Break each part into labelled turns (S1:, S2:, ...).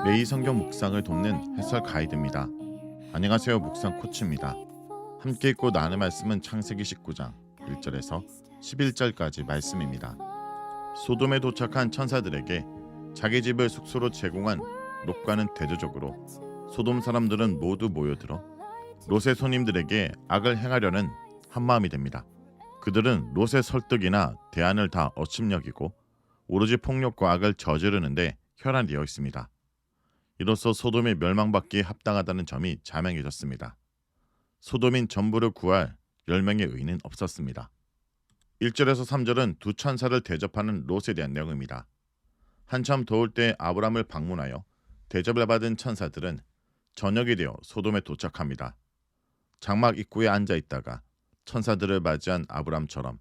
S1: 매일 성경 묵상을 돕는 해설 가이드입니다. 안녕하세요. 묵상 코치입니다. 함께 읽고 나눌 말씀은 창세기 19장 1절에서 11절까지 말씀입니다. 소돔에 도착한 천사들에게 자기 집을 숙소로 제공한 롯과는 대조적으로 소돔 사람들은 모두 모여들어 롯의 손님들에게 악을 행하려는 한마음이 됩니다. 그들은 롯의 설득이나 대안을 다 업신여기고 오로지 폭력과 악을 저지르는데 혈안되어 있습니다. 이로써 소돔이 멸망받기에 합당하다는 점이 자명해졌습니다. 소돔인 전부를 구할 10명의 의인은 없었습니다. 1절에서 3절은 두 천사를 대접하는 롯에 대한 내용입니다. 한참 더울 때 아브람을 방문하여 대접을 받은 천사들은 저녁이 되어 소돔에 도착합니다. 장막 입구에 앉아 있다가 천사들을 맞이한 아브람처럼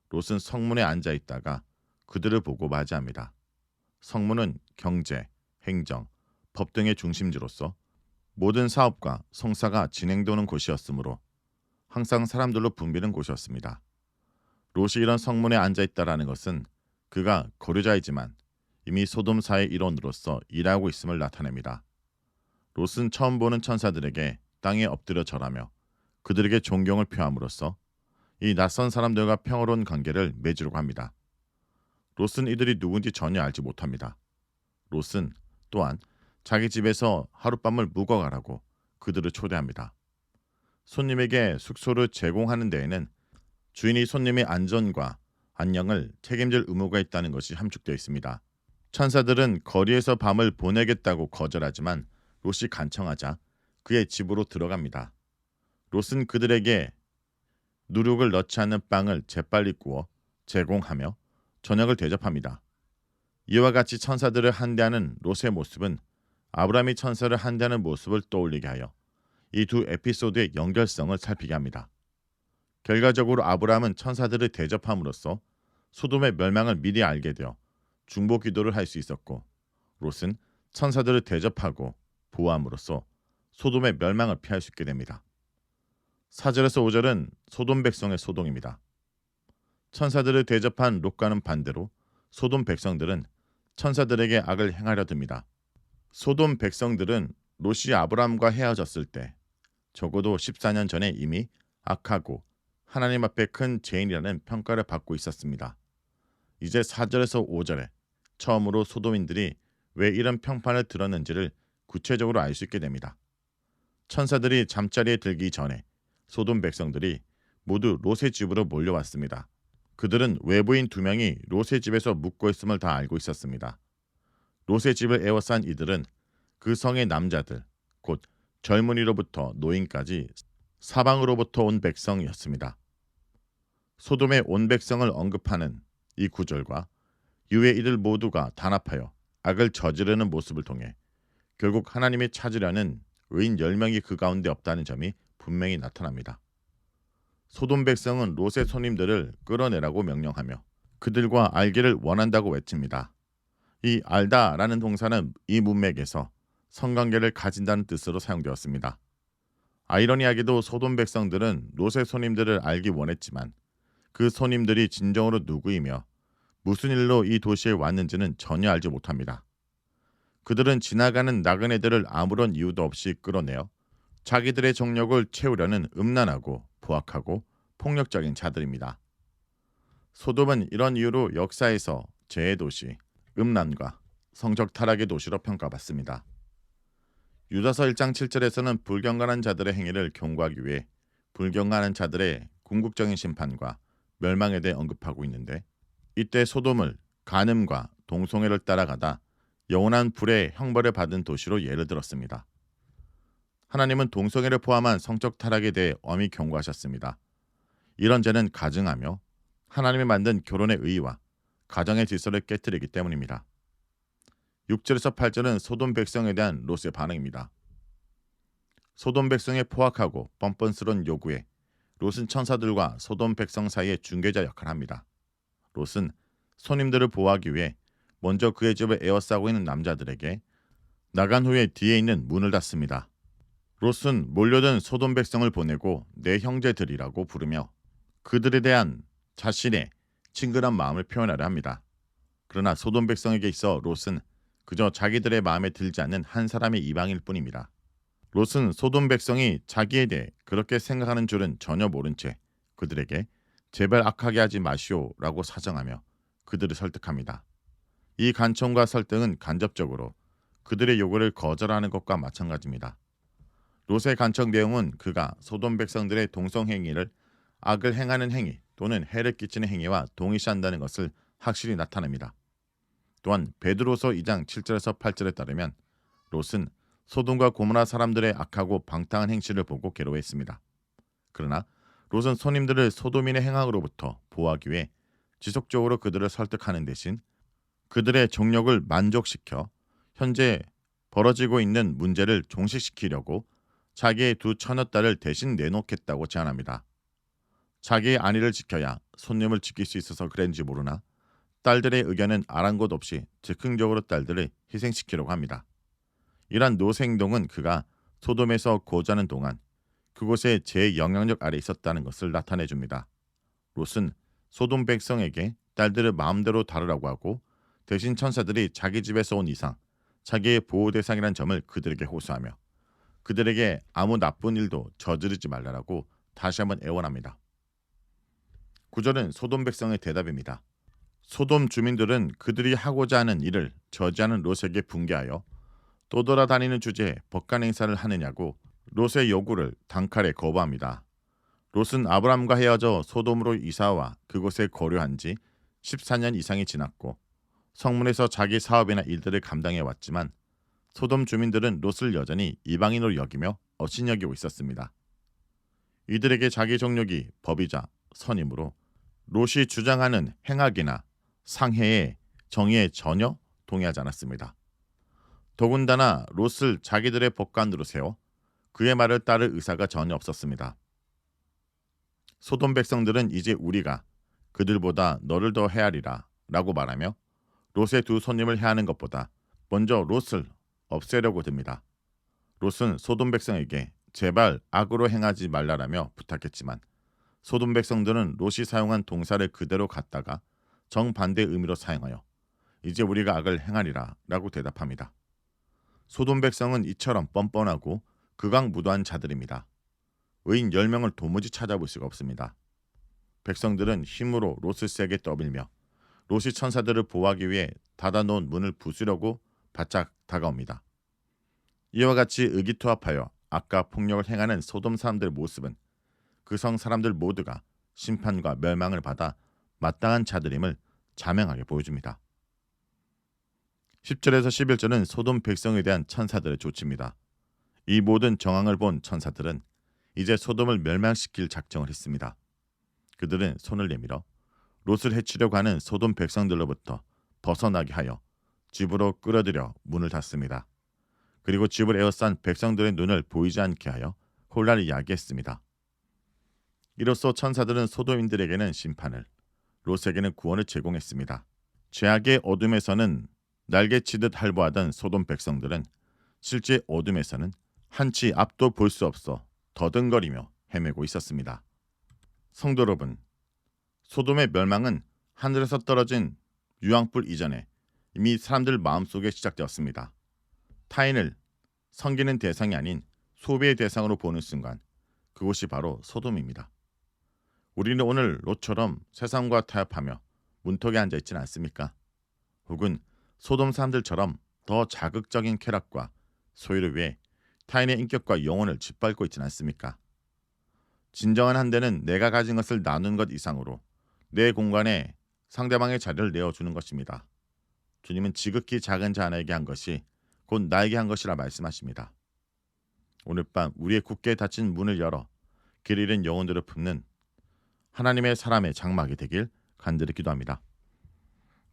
S1: 롯은 성문에 앉아 있다가 그들을 보고 맞이합니다. 성문은 경제, 행정, 법 등의 중심지로서 모든 사업과 성사가 진행되는 곳이었으므로 항상 사람들로 붐비는 곳이었습니다. 롯이 이런 성문에 앉아 있다라는 것은 그가 거류자이지만 이미 소돔사의 일원으로서 일하고 있음을 나타냅니다. 롯은 처음 보는 천사들에게 땅에 엎드려 절하며 그들에게 존경을 표함으로써 이 낯선 사람들과 평화로운 관계를 맺으려고 합니다. 롯은 이들이 누군지 전혀 알지 못합니다. 롯은 또한 자기 집에서 하룻밤을 묵어가라고 그들을 초대합니다. 손님에게 숙소를 제공하는 데에는 주인이 손님의 안전과 안녕을 책임질 의무가 있다는 것이 함축되어 있습니다. 천사들은 거리에서 밤을 보내겠다고 거절하지만 롯이 간청하자 그의 집으로 들어갑니다. 롯은 그들에게 누룩을 넣지 않는 빵을 재빨리 구워 제공하며 저녁을 대접합니다. 이와 같이 천사들을 한대하는 롯의 모습은 아브라함이 천사를 한대하는 모습을 떠올리게 하여 이 두 에피소드의 연결성을 살피게 합니다. 결과적으로 아브라함은 천사들을 대접함으로써 소돔의 멸망을 미리 알게 되어 중보 기도를 할 수 있었고 롯은 천사들을 대접하고 보호함으로써 소돔의 멸망을 피할 수 있게 됩니다. 4절에서 5절은 소돔 백성의 소동입니다. 천사들을 대접한 롯과는 반대로 소돔 백성들은 천사들에게 악을 행하려 듭니다. 소돔 백성들은 롯이 아브라함과 헤어졌을 때 적어도 14년 전에 이미 악하고 하나님 앞에 큰 죄인이라는 평가를 받고 있었습니다. 이제 4절에서 5절에 처음으로 소돔인들이 왜 이런 평판을 들었는지를 구체적으로 알 수 있게 됩니다. 천사들이 잠자리에 들기 전에 소돔 백성들이 모두 롯의 집으로 몰려왔습니다. 그들은 외부인 2명이 롯의 집에서 묵고 있음을 다 알고 있었습니다. 롯의 집을 에워싼 이들은 그 성의 남자들, 곧 젊은이로부터 노인까지 사방으로부터 온 백성이었습니다. 소돔의 온 백성을 언급하는 이 구절과 이후에 이들 모두가 단합하여 악을 저지르는 모습을 통해 결국 하나님이 찾으려는 의인 10명이 그 가운데 없다는 점이 분명히 나타납니다. 소돔 백성은 롯의 손님들을 끌어내라고 명령하며 그들과 알기를 원한다고 외칩니다. 이 알다라는 동사는 이 문맥에서 성관계를 가진다는 뜻으로 사용되었습니다. 아이러니하게도 소돔 백성들은 롯의 손님들을 알기 원했지만 그 손님들이 진정으로 누구이며 무슨 일로 이 도시에 왔는지는 전혀 알지 못합니다. 그들은 지나가는 나그네들을 아무런 이유도 없이 끌어내어 자기들의 정력을 채우려는 음란하고 포악하고 폭력적인 자들입니다. 소돔은 이런 이유로 역사에서 죄의 도시, 음란과 성적 타락의 도시로 평가받습니다. 유다서 1장 7절에서는 불경건한 자들의 행위를 경고하기 위해 불경건한 자들의 궁극적인 심판과 멸망에 대해 언급하고 있는데 이때 소돔을 간음과 동성애를 따라가다 영원한 불의 형벌을 받은 도시로 예를 들었습니다. 하나님은 동성애를 포함한 성적 타락에 대해 엄히 경고하셨습니다. 이런 죄는 가증하며 하나님이 만든 결혼의 의의와 가정의 질서를 깨뜨리기 때문입니다. 6절에서 8절은 소돔 백성에 대한 롯의 반응입니다. 소돔 백성의 포악하고 뻔뻔스러운 요구에 롯은 천사들과 소돔 백성 사이의 중개자 역할을 합니다. 롯은 손님들을 보호하기 위해 먼저 그의 집을 에워싸고 있는 남자들에게 나간 후에 뒤에 있는 문을 닫습니다. 롯은 몰려든 소돔 백성을 보내고 내 형제들이라고 부르며 그들에 대한 자신의 친근한 마음을 표현하려 합니다. 그러나 소돔 백성에게 있어 롯은 그저 자기들의 마음에 들지 않는 한 사람의 이방일 뿐입니다. 롯은 소돔 백성이 자기에 대해 그렇게 생각하는 줄은 전혀 모른 채 그들에게 제발 악하게 하지 마시오라고 사정하며 그들을 설득합니다. 이 간청과 설득은 간접적으로 그들의 요구를 거절하는 것과 마찬가지입니다. 롯의 간청 내용은 그가 소돔 백성들의 동성행위를 악을 행하는 행위 또는 해를 끼치는 행위와 동일시한다는 것을 확실히 나타냅니다. 또한 베드로서 2장 7절에서 8절에 따르면 롯은 소돔과 고모라 사람들의 악하고 방탕한 행실을 보고 괴로워했습니다. 그러나 롯은 손님들을 소돔인의 행악으로부터 보호하기 위해 지속적으로 그들을 설득하는 대신 그들의 정욕을 만족시켜 현재 벌어지고 있는 문제를 종식시키려고 자기의 두 처녀딸을 대신 내놓겠다고 제안합니다. 자기의 안위를 지켜야 손님을 지킬 수 있어서 그랬는지 모르나 딸들의 의견은 아랑곳 없이 즉흥적으로 딸들을 희생시키려고 합니다. 이러한 노세 행동은 그가 소돔에서 거주하는 동안 그곳에 제 영향력 아래 있었다는 것을 나타내 줍니다. 롯은 소돔 백성에게 딸들을 마음대로 다루라고 하고 대신 천사들이 자기 집에서 온 이상 자기의 보호 대상이란 점을 그들에게 호소하며 그들에게 아무 나쁜 일도 저지르지 말라라고 다시 한번 애원합니다. 9절은 소돔 백성의 대답입니다. 소돔 주민들은 그들이 하고자 하는 일을 저지하는 롯에게 분개하여 떠돌아다니는 주제에 법관 행사를 하느냐고 롯의 요구를 단칼에 거부합니다. 롯은 아브람과 헤어져 소돔으로 이사와 그곳에 거류한 지 14년 이상이 지났고 성문에서 자기 사업이나 일들을 감당해 왔지만 소돔 주민들은 롯을 여전히 이방인으로 여기며 업신여기고 있었습니다. 이들에게 자기 정욕이 법이자 선이므로 롯이 주장하는 행악이나 상해의 정의에 전혀 동의하지 않았습니다. 더군다나 롯을 자기들의 법관으로 세워 그의 말을 따를 의사가 전혀 없었습니다. 소돔 백성들은 이제 우리가 그들보다 너를 더 헤아리라 라고 말하며 롯의 두 손님을 해하는 것보다 먼저 롯을 없애려고 듭니다. 롯은 소돔 백성에게 제발 악으로 행하지 말라라며 부탁했지만 소돔 백성들은 롯이 사용한 동사를 그대로 갖다가 정반대 의미로 사용하여 이제 우리가 악을 행하리라 라고 대답합니다. 소돔 백성은 이처럼 뻔뻔하고 극악무도한 자들입니다. 의인 10명을 도무지 찾아볼 수가 없습니다. 백성들은 힘으로 롯을 세게 떠밀며 롯이 천사들을 보호하기 위해 닫아놓은 문을 부수려고 바짝 다가옵니다. 이와 같이 의기투합하여 악과 폭력을 행하는 소돔 사람들의 모습은 그 성 사람들 모두가 심판과 멸망을 받아 마땅한 자들임을 자명하게 보여줍니다. 10절에서 11절은 소돔 백성에 대한 천사들의 조치입니다. 이 모든 정황을 본 천사들은 이제 소돔을 멸망시킬 작정을 했습니다. 그들은 손을 내밀어 롯을 해치려고 하는 소돔 백성들로부터 벗어나게 하여 집으로 끌어들여 문을 닫습니다. 그리고 집을 에워싼 백성들의 눈을 보이지 않게 하여 혼란을 야기했습니다. 이로써 천사들은 소돔인들에게는 심판을, 롯에게는 구원을 제공했습니다. 죄악의 어둠에서는 날개치듯 활보하던 소돔 백성들은 실제 어둠에서는 한치 앞도 볼 수 없어 더듬거리며 헤매고 있었습니다. 성도 여러분, 소돔의 멸망은 하늘에서 떨어진 유황불 이전에 이미 사람들 마음속에 시작되었습니다. 타인을 섬기는 대상이 아닌 소비의 대상으로 보는 순간 그곳이 바로 소돔입니다. 우리는 오늘 롯처럼 세상과 타협하며 문턱에 앉아 있지는 않습니까? 혹은 소돔 사람들처럼 더 자극적인 쾌락과 소유를 위해 타인의 인격과 영혼을 짓밟고 있지는 않습니까? 진정한 한대는 내가 가진 것을 나눈 것 이상으로 내 공간에 상대방의 자리를 내어주는 것입니다. 주님은 지극히 작은 자 하나에게 한 것이 곧 나에게 한 것이라 말씀하십니다. 오늘 밤 우리의 굳게 닫힌 문을 열어 길 잃은 영혼들을 품는 하나님의 사람의 장막이 되길 간절히 기도합니다.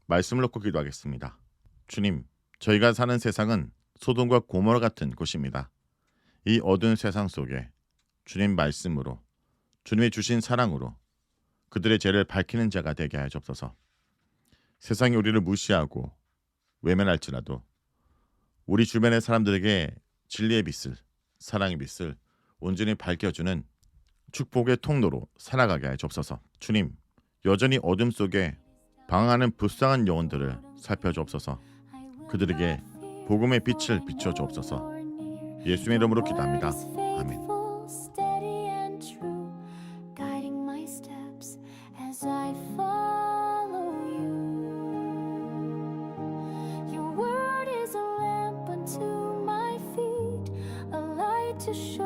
S1: 말씀을 놓고 기도하겠습니다. 주님, 저희가 사는 세상은 소돔과 고모라 같은 곳입니다. 이 어두운 세상 속에 주님 말씀으로, 주님이 주신 사랑으로 그들의 죄를 밝히는 자가 되게 하여 주옵소서. 세상이 우리를 무시하고 외면할지라도 우리 주변의 사람들에게 진리의 빛을, 사랑의 빛을 온전히 밝혀주는 축복의 통로로 살아가게 하여 주옵소서. 주님, 여전히 어둠 속에 방황하는 불쌍한 영혼들을 살펴주옵소서. 그들에게 복음의 빛을 비춰 주옵소서. 예수님의 이름으로 기도합니다. 아멘.
S2: To show